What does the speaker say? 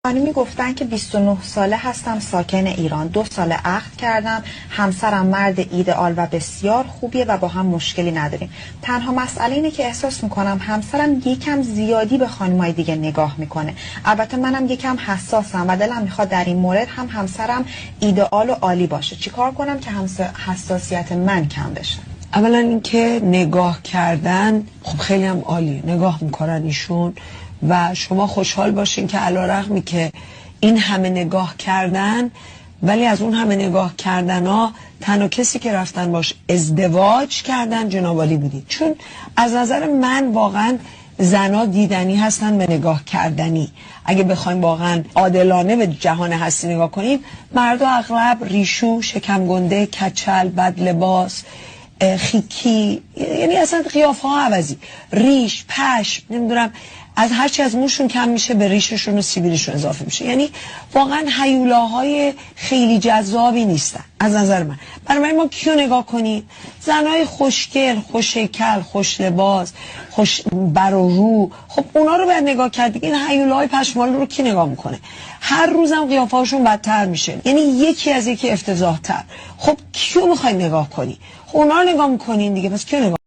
خانمی گفتن که 29 ساله هستم، ساکن ایران، 2 سال عقد کردم، همسرم مرد ایدئال و بسیار خوبیه و با هم مشکلی نداریم. تنها مسئله اینه که احساس میکنم همسرم یکم زیادی به خانمای دیگه نگاه میکنه. البته منم یکم حساسم و دلم میخواد در این مورد هم همسرم ایدئال و عالی باشه. چیکار کنم که حساسیت من کم بشه؟ اولا اینکه نگاه کردن خب خیلی هم عالیه، نگاه میکنن ایشون و شما خوشحال باشین که علیرغمی که این همه نگاه کردن ولی از اون همه نگاه کردن ها تنها کسی که رفتن باش ازدواج کردن جناب عالی بودید. چون از نظر من واقعا زنا دیدنی هستن به نگاه کردنی. اگه بخوایم واقعا عادلانه به جهان هستی نگاه کنیم، مردا اغلب ریشو، شکم گنده، کچل، بد لباس، خیکی، یعنی اصلا قیافه ها عوضی، ریش، پشم، نمیدونم از هرچی از موشون کم میشه به ریششون و سیبیلشون اضافه میشه. یعنی واقعا هیولاهای خیلی جذابی نیستن از نظر من. برای ما کیو نگاه کنیم؟ زنای خوشگل، خوش‌هیکل، خوش لباس، خوش بر و رو. خب اونا رو باید نگاه کرد. این هیولاهای پشمالو رو کی نگاه میکنه؟ هر روزم قیافه هاشون بدتر میشه، یعنی یکی از یکی افتضاح تر. خب کیو میخوای نگاه کنی؟ خب اونا رو نگاه میکنین دیگه، پس کیو نگاه